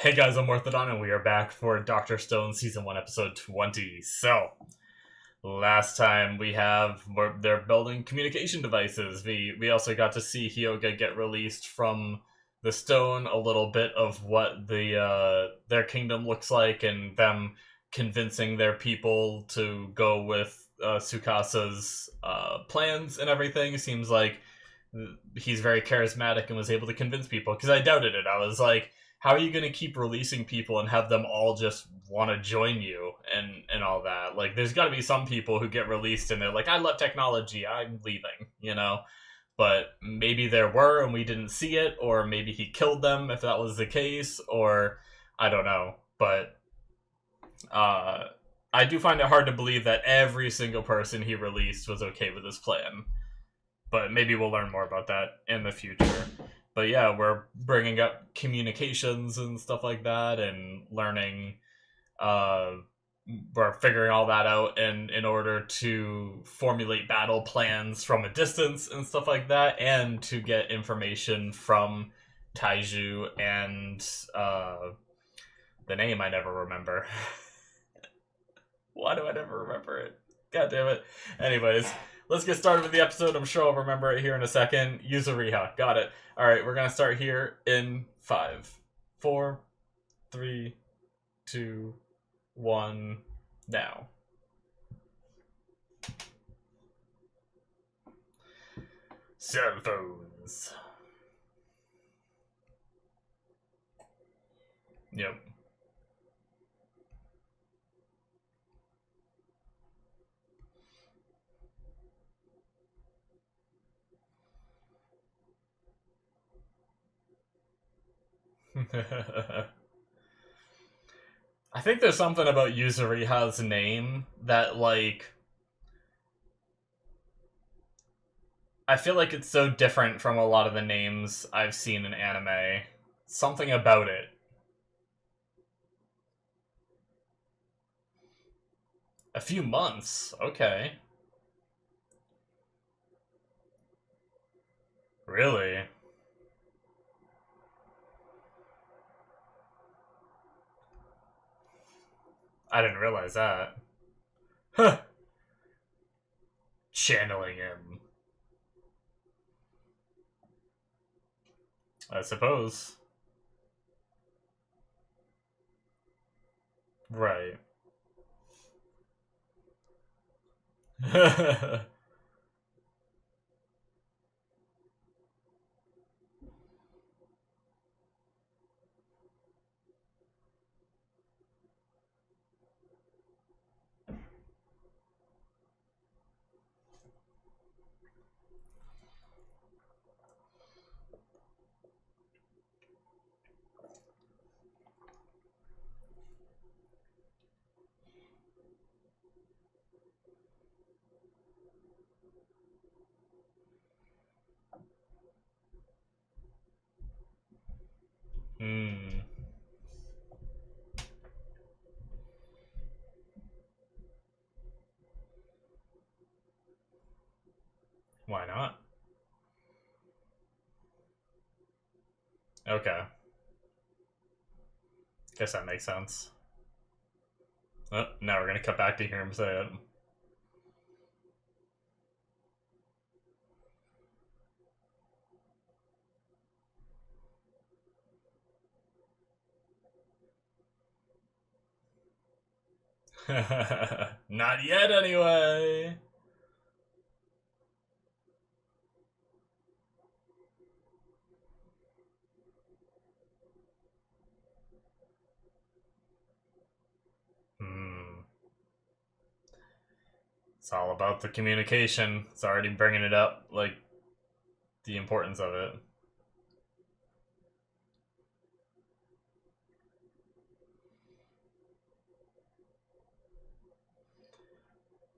Hey guys, I'm Morthadon, and we are back for Doctor Stone Season 1, Episode 20. So, last time they're building communication devices. We also got to see Hyoga get released from the stone, a little bit of what their kingdom looks like, and them convincing their people to go with Tsukasa's plans and everything. Seems like he's very charismatic and was able to convince people, because I doubted it. I was like, how are you going to keep releasing people and have them all just want to join you and all that? Like, there's got to be some people who get released and they're like, I love technology, I'm leaving, you know? But maybe there were and we didn't see it, or maybe he killed them if that was the case, or I don't know. But uh, I do find it hard to believe that every single person he released was okay with his plan. But maybe we'll learn more about that in the future. But yeah, we're bringing up communications and stuff like that, and learning. We're figuring all that out, and in order to formulate battle plans from a distance and stuff like that, and to get information from Taiju and the name I never remember. Why do I never remember it? God damn it. Anyways, let's get started with the episode. I'm sure I'll remember it here in a second. Yuzuriha. Got it. Alright, we're going to start here in 5, 4, 3, 2, 1, now. Cell phones. Yep. I think there's something about Yuzuriha's name that, like, I feel like it's so different from a lot of the names I've seen in anime. Something about it. A few months. Okay. Really? I didn't realize that. Huh. Channeling him. I suppose. Right. Hmm. Why not? Okay. Guess that makes sense. Oh, now we're gonna cut back to hear him say it. Not yet, anyway. Hmm. It's all about the communication. It's already bringing it up, like, the importance of it.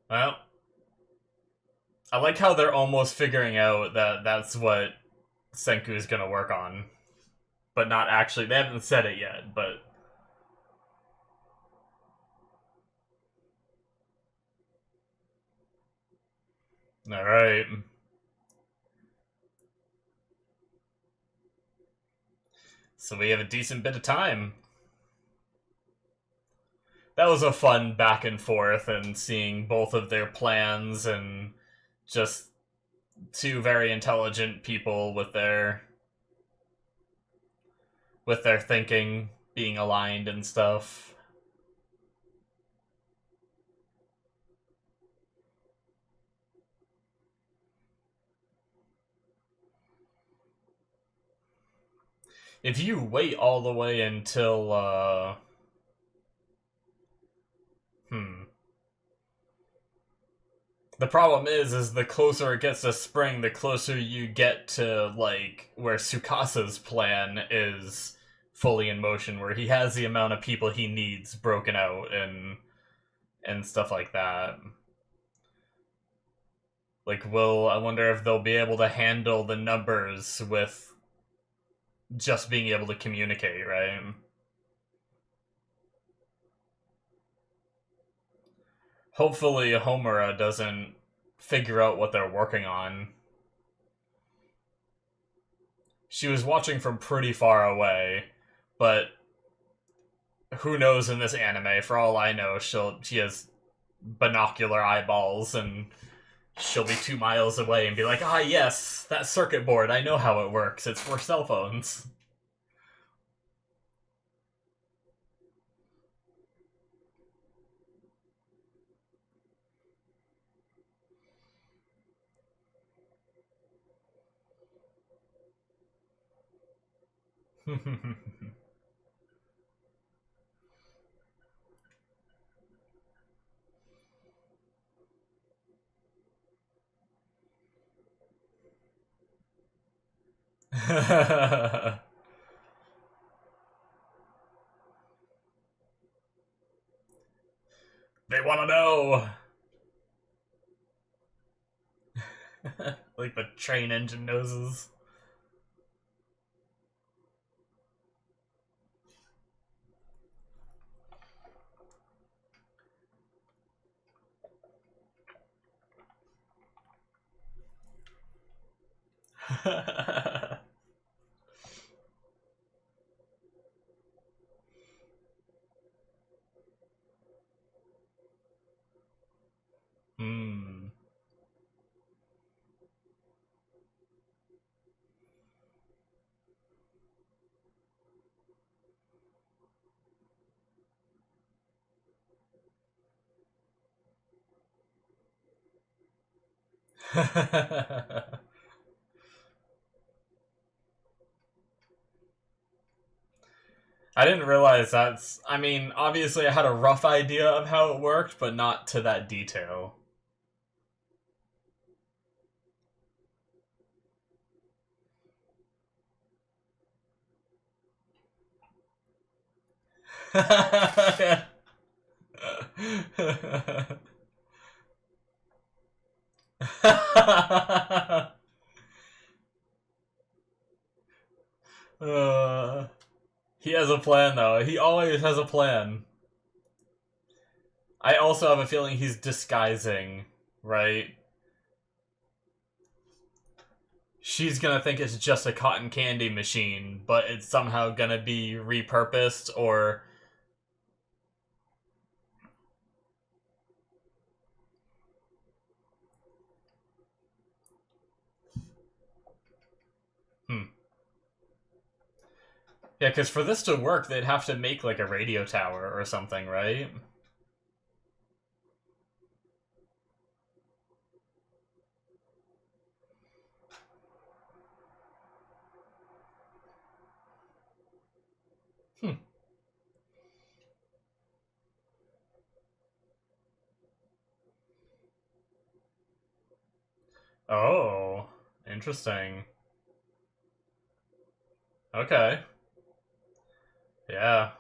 Well, I like how they're almost figuring out that that's what Senku is gonna work on, but not actually. They haven't said it yet, but all right. So we have a decent bit of time. that was a fun back and forth, and seeing both of their plans and just two very intelligent people with their thinking being aligned and stuff. If you wait all the way until the problem is the closer it gets to spring, the closer you get to, like, where Tsukasa's plan is fully in motion, where he has the amount of people he needs broken out and stuff like that. Like, I wonder if they'll be able to handle the numbers with just being able to communicate, right? Hopefully Homura doesn't figure out what they're working on. She was watching from pretty far away, but who knows in this anime? For all I know, she has binocular eyeballs, and she'll be 2 miles away and be like, ah, yes, that circuit board, I know how it works. It's for cell phones. They want to know. Like the train engine noses. Hmm. I didn't realize that's. I mean, obviously, I had a rough idea of how it worked, but not to that detail. uh, he has a plan, though. He always has a plan. I also have a feeling he's disguising, right? She's gonna think it's just a cotton candy machine, but it's somehow gonna be repurposed, or... Hmm. Yeah, because for this to work, they'd have to make, like, a radio tower or something, right? Hmm. Oh, interesting. Okay. Yeah.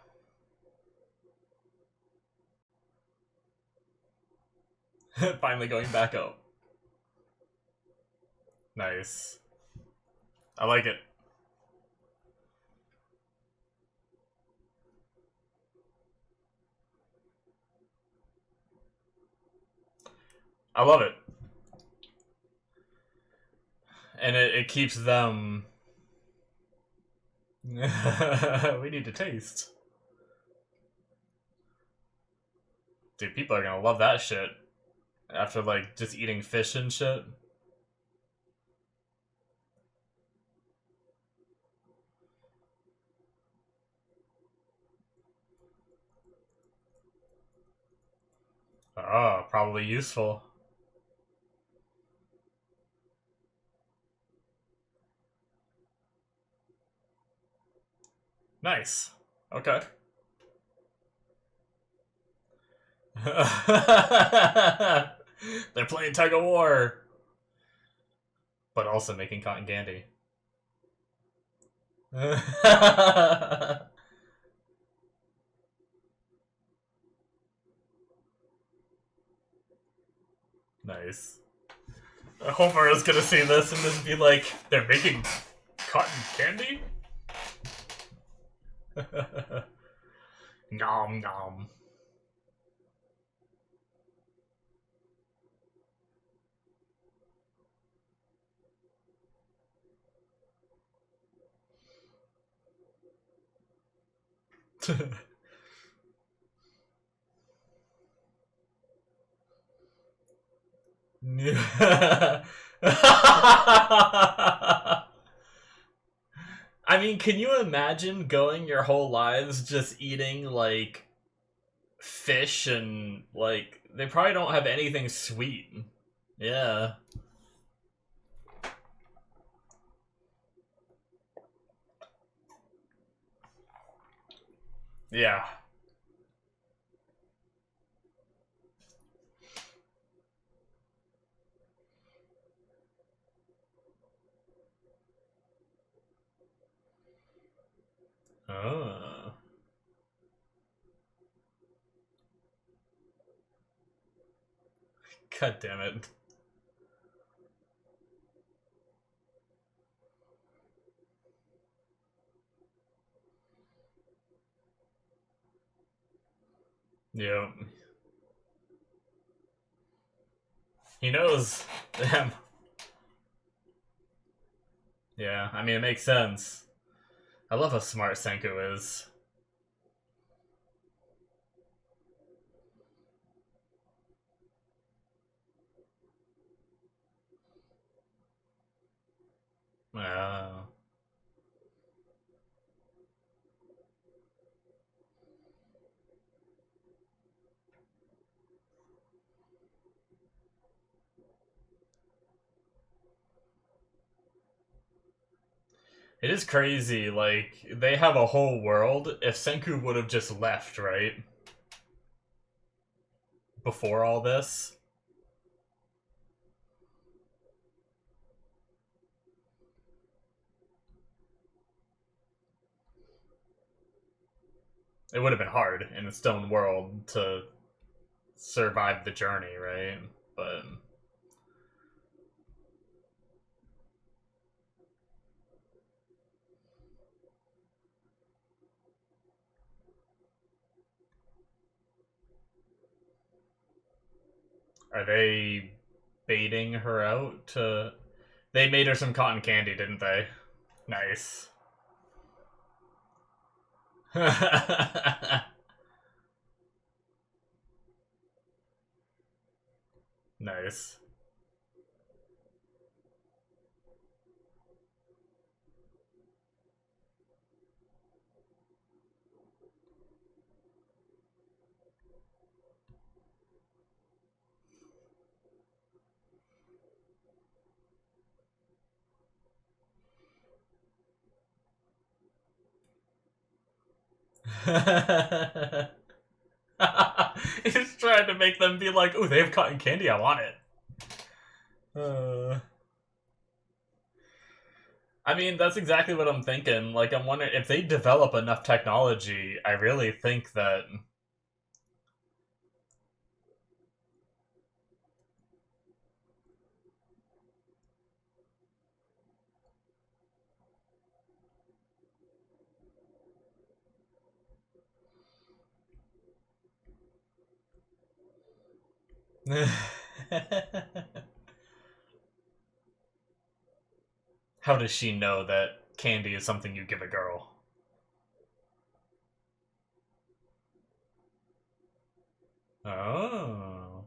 Finally going back up. Nice. I like it. I love it. And it keeps them... we need to taste. Dude, people are gonna love that shit after like just eating fish and shit. Oh, probably useful. Nice. Okay. They're playing tug of war, but also making cotton candy. Nice. Homer is gonna see this and then be like, they're making cotton candy? Nom nom. I mean, can you imagine going your whole lives just eating, like, fish and, like, they probably don't have anything sweet. Yeah. Yeah. Oh. God damn it. Yeah. He knows. Damn. Yeah, I mean, it makes sense. I love how smart Senku is. Wow. It is crazy, like, they have a whole world. If Senku would have just left, right? Before all this, it would have been hard in a stone world to survive the journey, right? But are they baiting her out to... They made her some cotton candy, didn't they? Nice. Nice. He's trying to make them be like, "Ooh, they have cotton candy. I want it." I mean, that's exactly what I'm thinking. Like, I'm wondering if they develop enough technology. I really think that how does she know that candy is something you give a girl? Oh.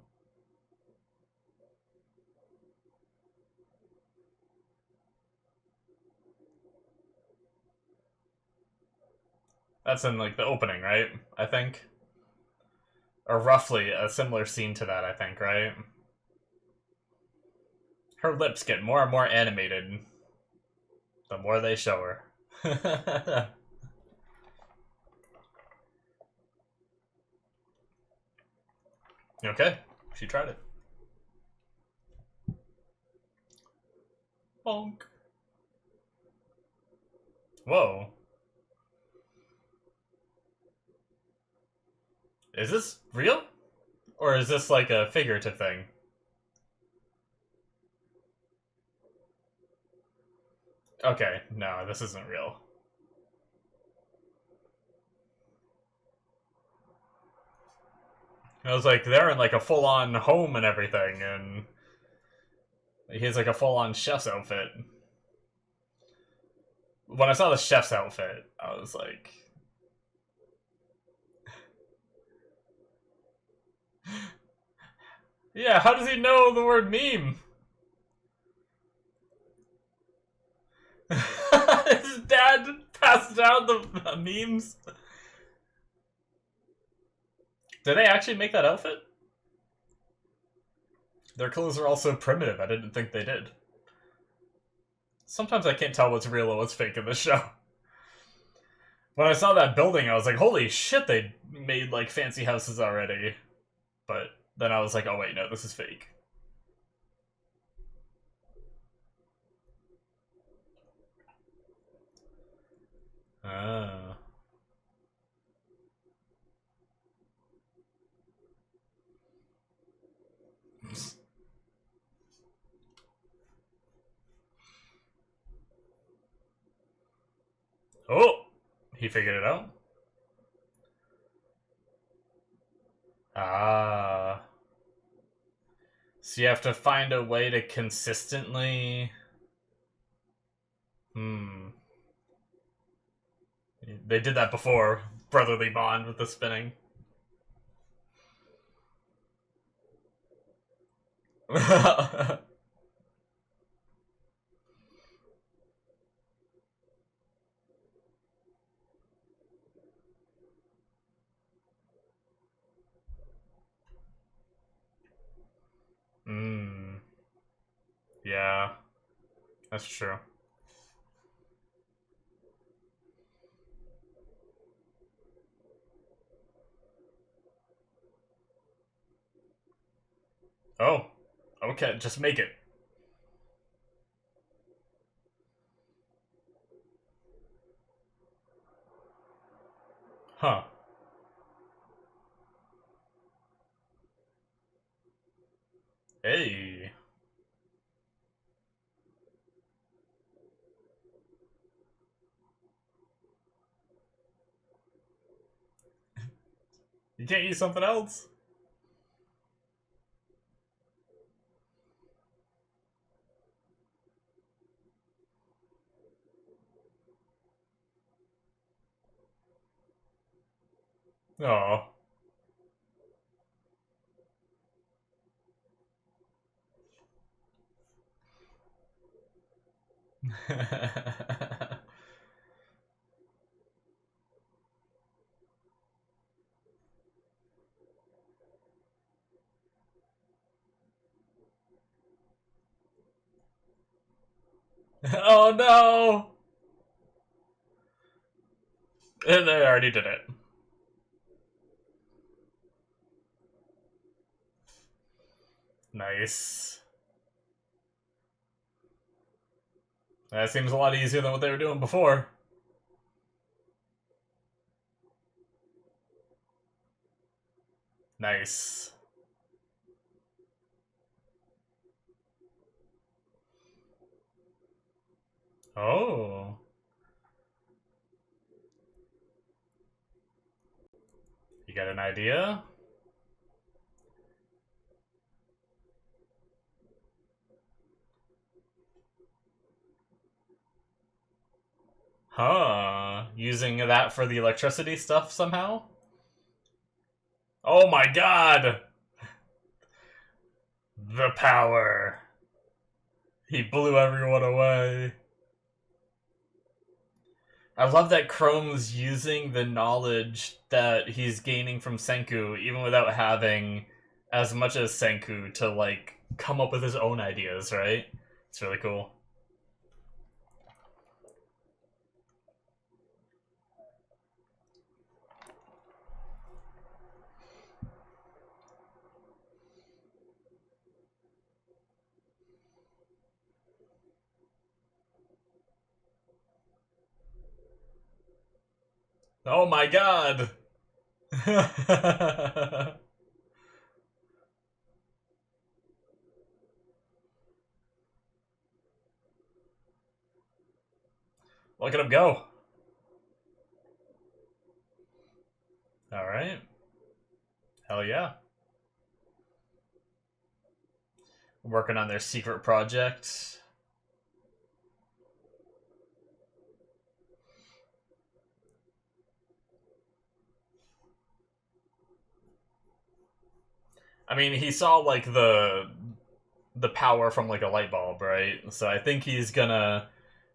That's in, like, the opening, right? I think. Or roughly a similar scene to that, I think, right? Her lips get more and more animated the more they show her. Okay, she tried it. Bonk. Whoa. Is this real? Or is this like a figurative thing? Okay, no, this isn't real. I was like, they're in like a full-on home and everything, and he has like a full-on chef's outfit. When I saw the chef's outfit, I was like, yeah, how does he know the word meme? His dad passed down the memes. Did they actually make that outfit? Their clothes are all so primitive, I didn't think they did. Sometimes I can't tell what's real and what's fake in this show. When I saw that building, I was like, holy shit, they made, like, fancy houses already. But then I was like, oh wait, no, this is fake. Ah. Oh! He figured it out? Ah. So you have to find a way to consistently... They did that before. Brotherly bond with the spinning. Hmm. Yeah. That's true. Oh. Okay, just make it. Huh. Hey. You can't use something else? Oh. Oh no! And they already did it. Nice. That seems a lot easier than what they were doing before. Nice. Oh. You got an idea? Huh. Using that for the electricity stuff somehow? Oh my god! The power. He blew everyone away. I love that Chrome's using the knowledge that he's gaining from Senku, even without having as much as Senku, to, like, come up with his own ideas, right? It's really cool. Oh my god! Look at him go. Alright. Hell yeah. Working on their secret project. I mean, he saw, like, the power from, like, a light bulb, right? So I think he's gonna...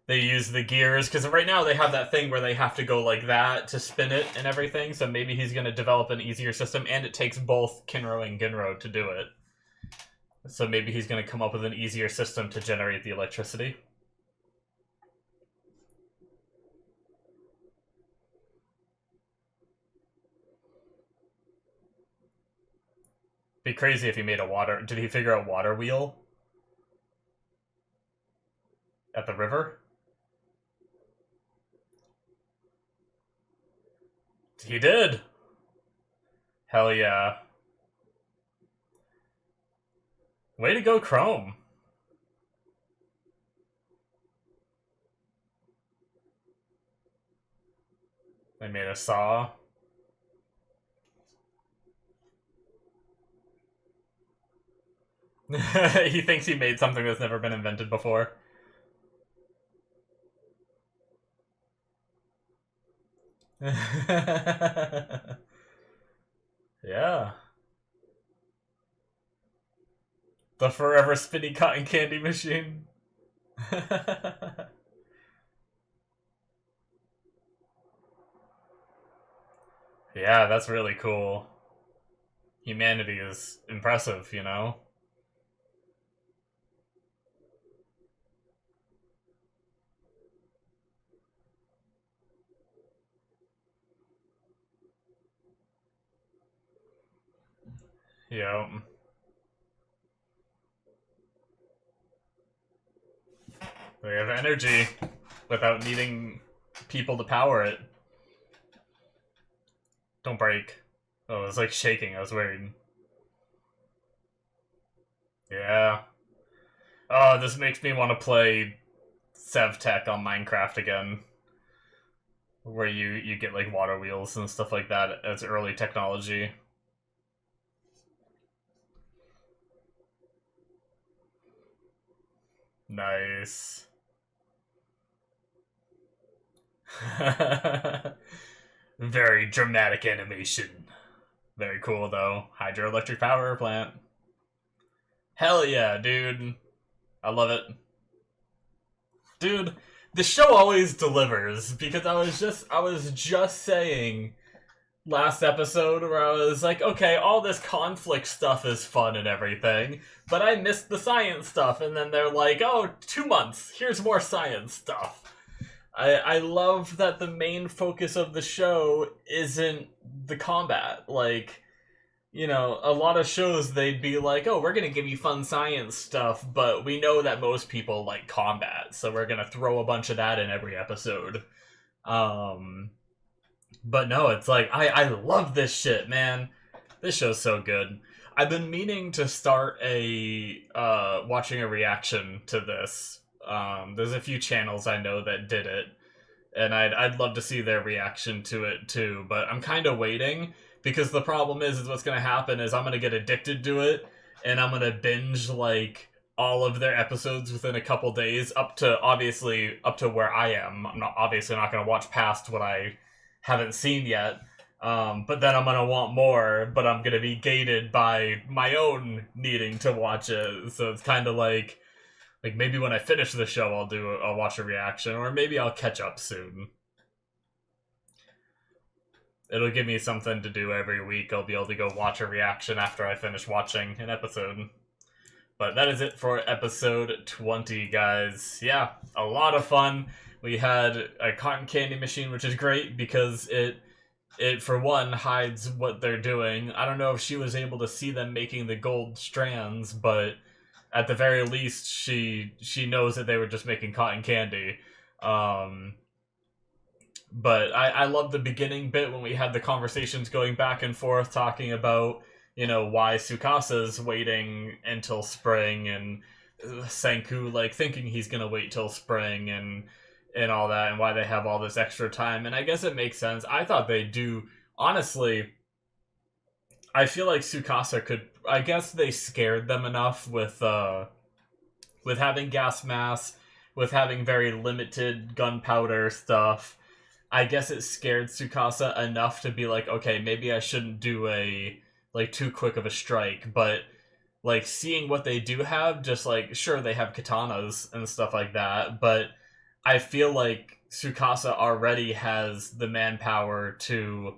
They use the gears, because right now they have that thing where they have to go like that to spin it and everything, so maybe he's gonna develop an easier system, and it takes both Kinro and Ginro to do it. So maybe he's gonna come up with an easier system to generate the electricity. Be crazy if he made a water... Did he figure out water wheel? At the river? He did! Hell yeah. Way to go, Chrome! They made a saw. He thinks he made something that's never been invented before. Yeah. The forever spinny cotton candy machine. Yeah, that's really cool. Humanity is impressive, you know? Yeah. They have energy without needing people to power it. Don't break. Oh, it was like shaking. I was worried. Yeah. Oh, this makes me want to play SevTech on Minecraft again. Where you get like water wheels and stuff like that as early technology. Nice. Very dramatic animation. Very cool, though. Hydroelectric power plant. Hell yeah, dude. I love it. Dude, the show always delivers, because I was just saying last episode where I was like, okay, all this conflict stuff is fun and everything, but I missed the science stuff, and then they're like, oh, 2 months, here's more science stuff. I love that the main focus of the show isn't the combat. Like, you know, a lot of shows, they'd be like, oh, we're gonna give you fun science stuff, but we know that most people like combat, so we're gonna throw a bunch of that in every episode. But no, it's like, I love this shit, man. This show's so good. I've been meaning to start watching a reaction to this. There's a few channels I know that did it, and I'd love to see their reaction to it too, but I'm kind of waiting, because the problem is what's going to happen is I'm going to get addicted to it, and I'm going to binge, like, all of their episodes within a couple days, up to where I am. I'm obviously not going to watch past what I haven't seen yet, But then I'm gonna want more, but I'm gonna be gated by my own needing to watch it. So it's kind of like maybe when I finish the show, I'll watch a reaction, or maybe I'll catch up soon. It'll give me something to do every week. I'll be able to go watch a reaction after I finish watching an episode. But that is it for episode 20, guys. Yeah, a lot of fun. We had a cotton candy machine, which is great because it for one hides what they're doing. I don't know if she was able to see them making the gold strands, but at the very least she knows that they were just making cotton candy. But I love the beginning bit when we had the conversations going back and forth talking about, why Tsukasa's waiting until spring, and Senku like thinking he's gonna wait till spring, and all that, and why they have all this extra time. And I guess it makes sense. I thought they do. Honestly, I feel like Tsukasa could. I guess they scared them enough with having gas masks, with having very limited gunpowder stuff. I guess it scared Tsukasa enough to be like, okay, maybe I shouldn't do too quick of a strike. But like seeing what they do have, just like sure they have katanas and stuff like that, but I feel like Tsukasa already has the manpower to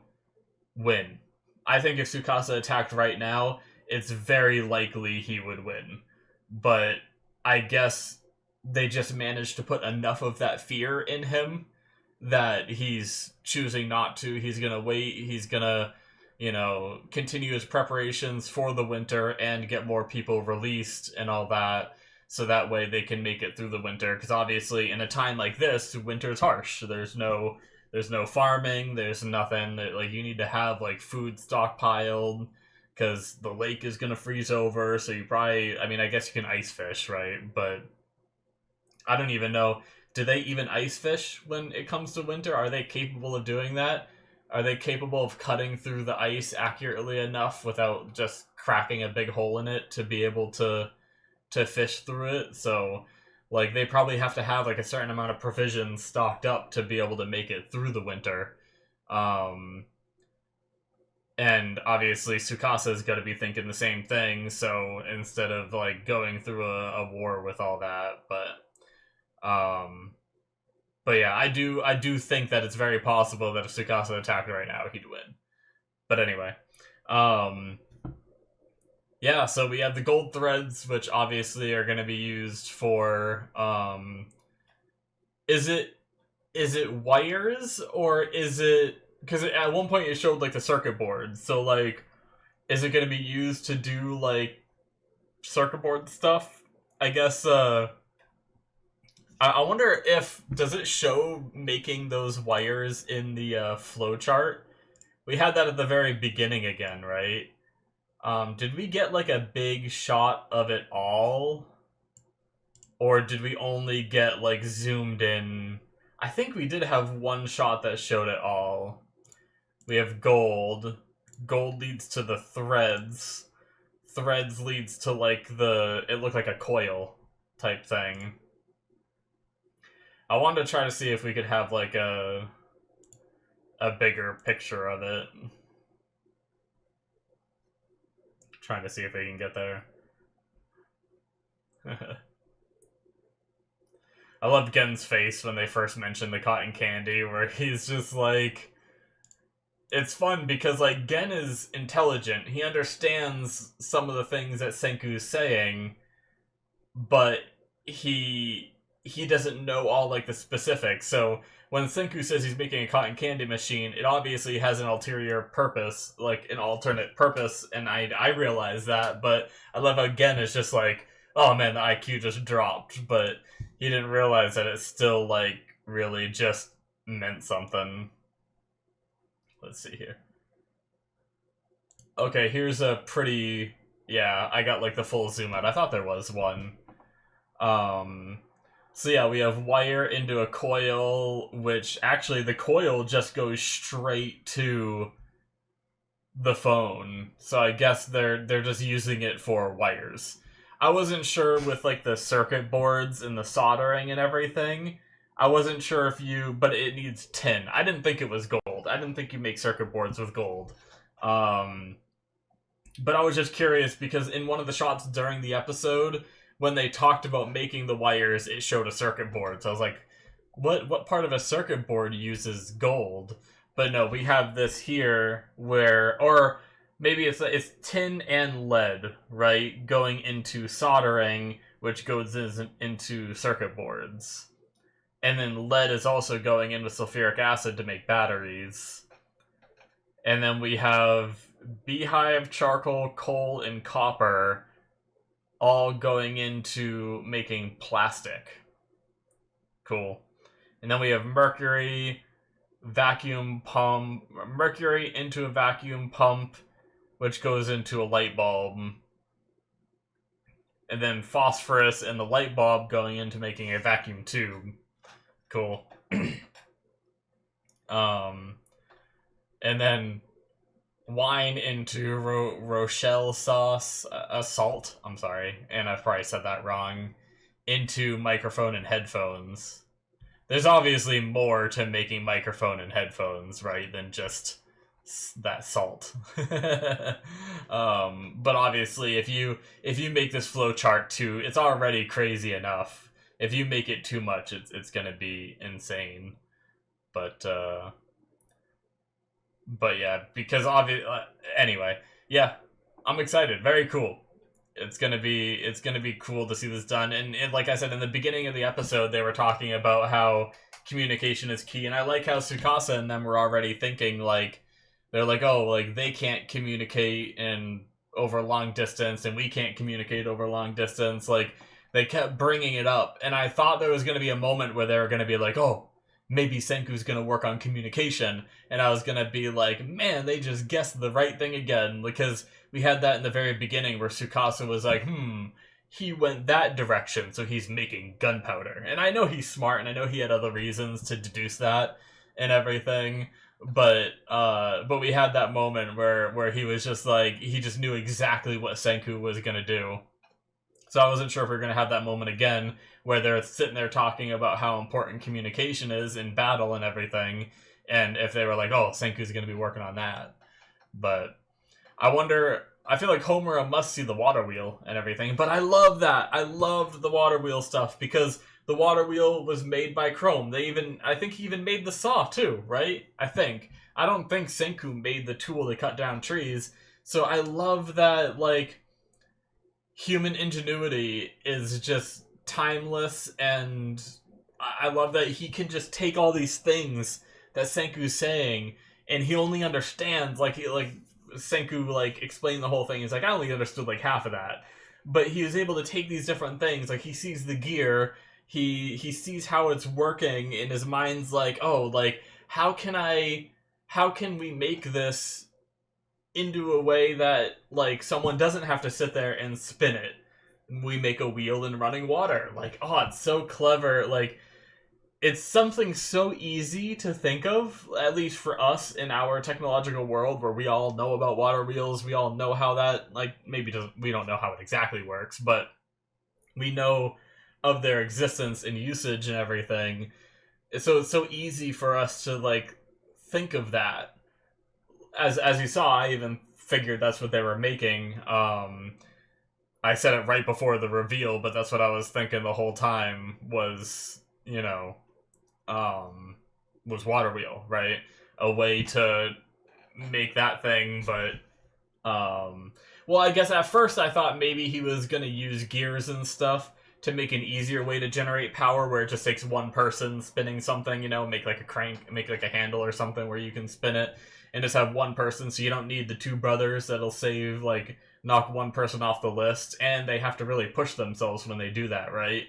win. I think if Tsukasa attacked right now, it's very likely he would win. But I guess they just managed to put enough of that fear in him that he's choosing not to. He's gonna wait. He's gonna, continue his preparations for the winter and get more people released and all that, so that way they can make it through the winter. Because obviously, in a time like this, winter's harsh. There's no farming. There's nothing. Like you need to have like food stockpiled because the lake is gonna freeze over. So you probably, I guess you can ice fish, right? But I don't even know. Do they even ice fish when it comes to winter? Are they capable of doing that? Are they capable of cutting through the ice accurately enough without just cracking a big hole in it to be able to fish through it? So, like, they probably have to have, like, a certain amount of provisions stocked up to be able to make it through the winter. And obviously Tsukasa's got to be thinking the same thing, so instead of, like, going through a war with all that, but yeah, I do think that it's very possible that if Tsukasa attacked right now, he'd win. But anyway, yeah, so we have the gold threads, which obviously are going to be used for, is it wires, or is it, because at one point it showed, like, the circuit board, so, like, is it going to be used to do, like, circuit board stuff? I guess, I wonder if, does it show making those wires in the flowchart? We had that at the very beginning again, right? Did we get like a big shot of it all? Or did we only get like zoomed in? I think we did have one shot that showed it all. We have gold. Gold leads to the threads. Threads leads to like it looked like a coil type thing. I wanted to try to see if we could have like a bigger picture of it. Trying to see if we can get there. I love Gen's face when they first mentioned the cotton candy, where he's just like, it's fun because like Gen is intelligent. He understands some of the things that Senku's saying, but he doesn't know all like the specifics. So when Senku says he's making a cotton candy machine, it obviously has an ulterior purpose, like an alternate purpose, and I realize that, but I love how Gen is just like, oh man, the IQ just dropped, but he didn't realize that it still like really just meant something. Let's see here. Okay, here's a pretty, yeah, I got like the full zoom out. I thought there was one. So yeah, we have wire into a coil, which actually the coil just goes straight to the phone. So I guess they're just using it for wires. I wasn't sure with like the circuit boards and the soldering and everything. I wasn't sure if but it needs tin. I didn't think it was gold. I didn't think you make circuit boards with gold. Um, but I was just curious because in one of the shots during the episode, when they talked about making the wires, it showed a circuit board. So I was like, what part of a circuit board uses gold? But no, we have this here where, or maybe it's tin and lead, right, going into soldering, which goes into circuit boards. And then lead is also going in with sulfuric acid to make batteries. And then we have beehive, charcoal, coal, and copper all going into making plastic. Cool. And then we have mercury, vacuum pump, mercury into a vacuum pump, which goes into a light bulb. And then phosphorus and the light bulb going into making a vacuum tube. Cool. And then wine into Rochelle sauce, salt, I'm sorry, and I've probably said that wrong, into microphone and headphones. There's obviously more to making microphone and headphones, right, than just that salt. But obviously, if you make this flowchart too, it's already crazy enough. If you make it too much, it's gonna be insane. But yeah, because anyway, yeah, I'm excited. Very cool. It's gonna be cool to see this done. And like I said in the beginning of the episode, they were talking about how communication is key, and I like how Tsukasa and them were already thinking like they're like, oh, like they can't communicate and over long distance, and we can't communicate over long distance. Like they kept bringing it up, and I thought there was gonna be a moment where they were gonna be like, oh, maybe Senku's gonna work on communication, and I was gonna be like, man, they just guessed the right thing again, because we had that in the very beginning where Tsukasa was like, he went that direction, so he's making gunpowder. And I know he's smart, and I know he had other reasons to deduce that and everything, but we had that moment where he was just like, he just knew exactly what Senku was gonna do. So I wasn't sure if we were gonna have that moment again, where they're sitting there talking about how important communication is in battle and everything, and if they were like, oh, Senku's gonna be working on that. But I wonder, I feel like Homura must see the water wheel and everything, but I love that. I loved the water wheel stuff, because the water wheel was made by Chome. I think he even made the saw too, right? I don't think Senku made the tool to cut down trees, so I love that, like, human ingenuity is just timeless, and I love that he can just take all these things that Senku's saying, and he only understands, Senku, like, explained the whole thing. He's like, I only understood, like, half of that. But he was able to take these different things. Like, he sees the gear. He sees how it's working. In his mind's like, oh, like, how can we make this into a way that, like, someone doesn't have to sit there and spin it? We make a wheel in running water. Like, oh, it's so clever. Like, it's something so easy to think of, at least for us in our technological world, where we all know about water wheels. We all know how that, like, we don't know how it exactly works, but we know of their existence and usage and everything. So it's so easy for us to, like, think of that. As you saw, I even figured that's what they were making. I said it right before the reveal, but that's what I was thinking the whole time was, was water wheel, right? A way to make that thing, but well, I guess at first I thought maybe he was gonna use gears and stuff to make an easier way to generate power, where it just takes one person spinning something, make like a crank, make like a handle or something where you can spin it, and just have one person, so you don't need the two brothers. That'll save, like, knock one person off the list, and they have to really push themselves when they do that, right?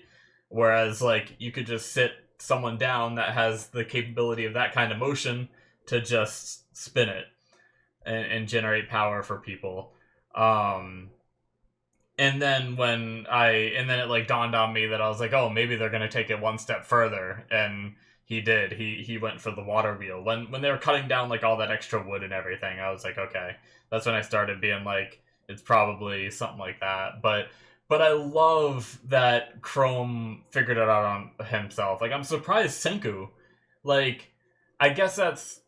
Whereas, like, you could just sit someone down that has the capability of that kind of motion to just spin it and generate power for people. And then it, like, dawned on me that I was like, oh, maybe they're gonna take it one step further, and he did. He went for the water wheel. When they were cutting down, like, all that extra wood and everything, I was like, okay. That's when I started being like, it's probably something like that. But But I love that Chome figured it out on himself. Like, I'm surprised Senku. Like, I guess that's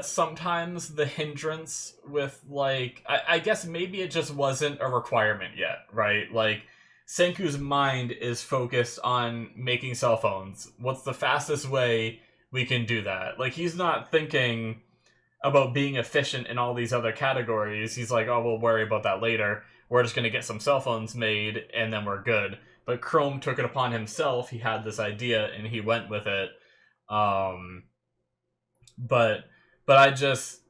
sometimes the hindrance with, like, I guess maybe it just wasn't a requirement yet, right? Like, Senku's mind is focused on making cell phones. What's the fastest way we can do that? Like, he's not thinking about being efficient in all these other categories. He's like, oh, we'll worry about that later. We're just going to get some cell phones made, and then we're good. But Chome took it upon himself. He had this idea, and he went with it. Um, but but I just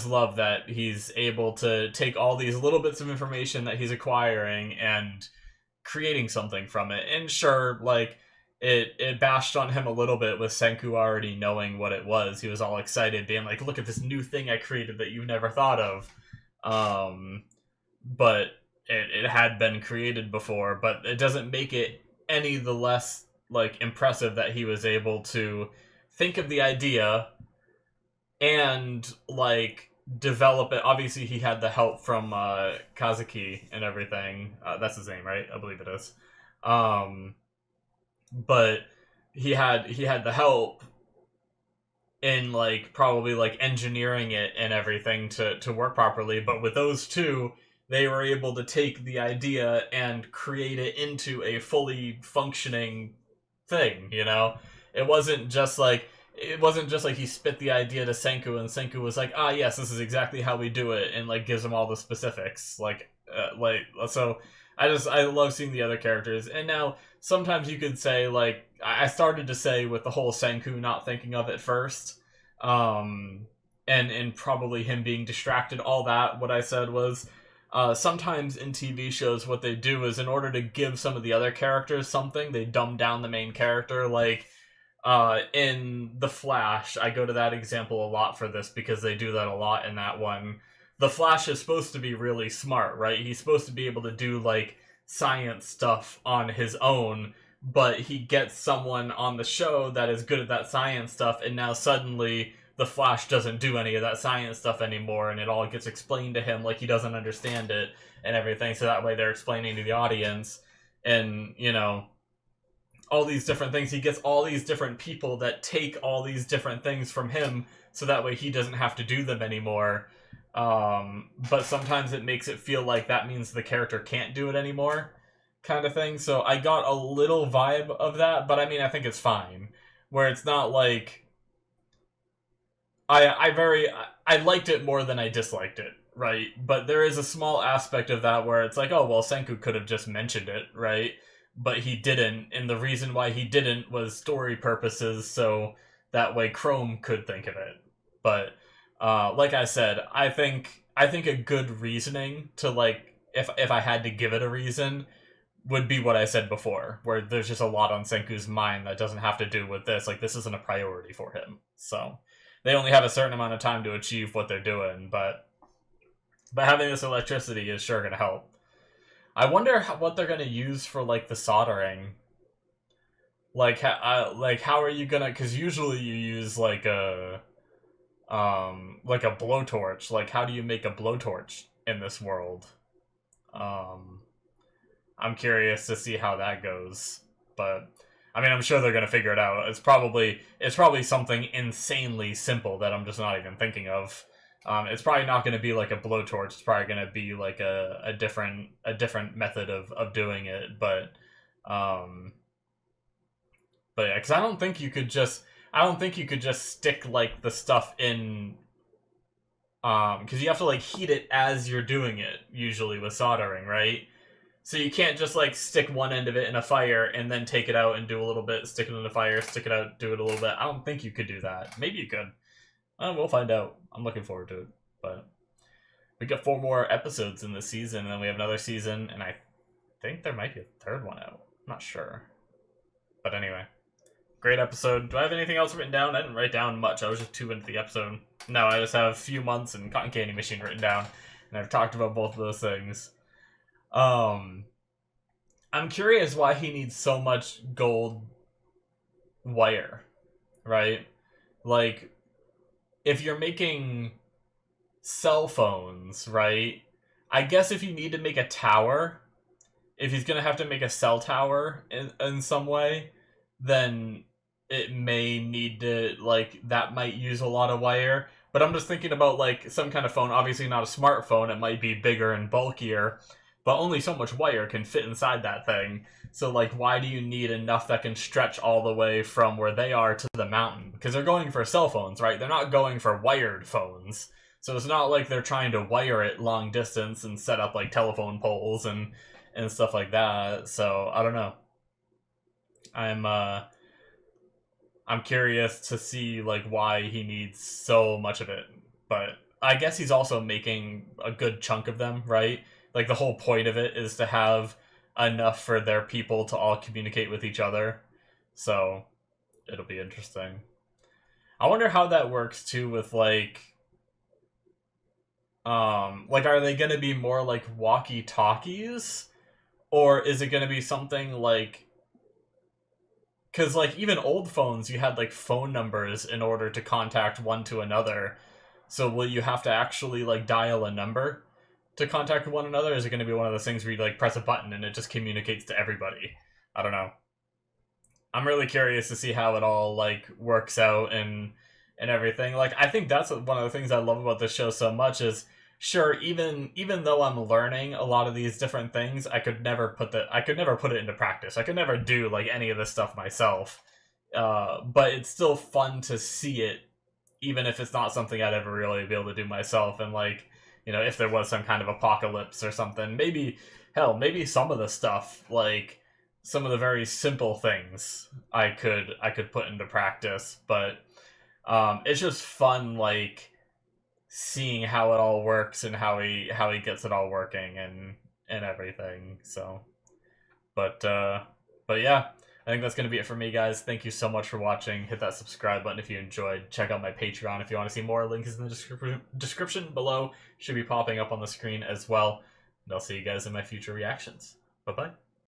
love that he's able to take all these little bits of information that he's acquiring and creating something from it. And sure, like, it bashed on him a little bit with Senku already knowing what it was. He was all excited, being like, look at this new thing I created that you've never thought of. But it had been created before, but it doesn't make it any the less, like, impressive that he was able to think of the idea and, like, develop it. Obviously, he had the help from Kazuki and everything. That's his name, right? I believe it is. But he had the help in, like, probably, like, engineering it and everything to work properly. But with those two, they were able to take the idea and create it into a fully functioning thing. It wasn't just like he spit the idea to Senku and Senku was like, ah, yes, this is exactly how we do it, and, like, gives him all the specifics. So I love seeing the other characters. And now sometimes you could say, like, I started to say with the whole Senku not thinking of it first, and probably him being distracted, all that, what I said was, sometimes in TV shows what they do is, in order to give some of the other characters something, they dumb down the main character. Like, in The Flash, I go to that example a lot for this because they do that a lot in that one. The Flash is supposed to be really smart, right? He's supposed to be able to do, like, science stuff on his own, but he gets someone on the show that is good at that science stuff, and now suddenly the Flash doesn't do any of that science stuff anymore, and it all gets explained to him like he doesn't understand it and everything, so that way they're explaining to the audience, and, all these different things. He gets all these different people that take all these different things from him, so that way he doesn't have to do them anymore. But sometimes it makes it feel like that means the character can't do it anymore, kind of thing. So I got a little vibe of that, but I mean, I think it's fine. Where it's not like I liked it more than I disliked it, right? But there is a small aspect of that where it's like, oh well, Senku could have just mentioned it, right? But he didn't, and the reason why he didn't was story purposes, so that way Chome could think of it. But like I said, I think a good reasoning to, like, if I had to give it a reason, would be what I said before, where there's just a lot on Senku's mind that doesn't have to do with this. Like, this isn't a priority for him, so they only have a certain amount of time to achieve what they're doing. But having this electricity is sure going to help. I wonder what they're gonna use for, like, the soldering. Like, how are you gonna? Because usually you use, like, a blowtorch. Like, how do you make a blowtorch in this world? I'm curious to see how that goes. But I mean, I'm sure they're gonna figure it out. It's probably something insanely simple that I'm just not even thinking of. It's probably not going to be like a blowtorch. It's probably going to be like a different method of doing it. But yeah, because I don't think you could just stick, like, the stuff in, because you have to, like, heat it as you're doing it usually with soldering, right? So you can't just, like, stick one end of it in a fire and then take it out and do a little bit, stick it in the fire, stick it out, do it a little bit. I don't think you could do that. Maybe you could. We'll find out. I'm looking forward to it. But we got 4 more episodes in this season, and then we have another season, and I think there might be a third one out. I'm not sure. But anyway, great episode. Do I have anything else written down? I didn't write down much. I was just too into the episode. No, I just have a few months and Cotton Candy Machine written down, and I've talked about both of those things. I'm curious why he needs so much gold wire, right? Like, if you're making cell phones, right? I guess if you need to make a tower, if he's gonna have to make a cell tower in some way, then it may need to, like, that might use a lot of wire. But I'm just thinking about, like, some kind of phone, obviously not a smartphone, it might be bigger and bulkier, but only so much wire can fit inside that thing. So, like, why do you need enough that can stretch all the way from where they are to the mountain? Because they're going for cell phones, right? They're not going for wired phones. So it's not like they're trying to wire it long distance and set up, like, telephone poles and stuff like that. So, I don't know. I'm curious to see, like, why he needs so much of it. But I guess he's also making a good chunk of them, right? Like, the whole point of it is to have enough for their people to all communicate with each other. So, it'll be interesting. I wonder how that works, too, with, like, are they gonna be more like walkie-talkies? Or is it gonna be something like... Because, like, even old phones, you had, like, phone numbers in order to contact one to another. So will you have to actually, like, dial a number to contact one another? Is it going to be one of those things where you, like, press a button and it just communicates to everybody? I don't know. I'm really curious to see how it all, like, works out and everything. Like, I think that's one of the things I love about this show so much is, sure, even though I'm learning a lot of these different things, I could never put it into practice. I could never do, like, any of this stuff myself. But it's still fun to see it, even if it's not something I'd ever really be able to do myself. And, like, you know, if there was some kind of apocalypse or something, maybe some of the stuff, like some of the very simple things, I could put into practice. But it's just fun, like, seeing how it all works and how he gets it all working and everything. So, but yeah, I think that's going to be it for me, guys. Thank you so much for watching. Hit that subscribe button if you enjoyed. Check out my Patreon if you want to see more. Link is in the description below. Should be popping up on the screen as well. And I'll see you guys in my future reactions. Bye-bye.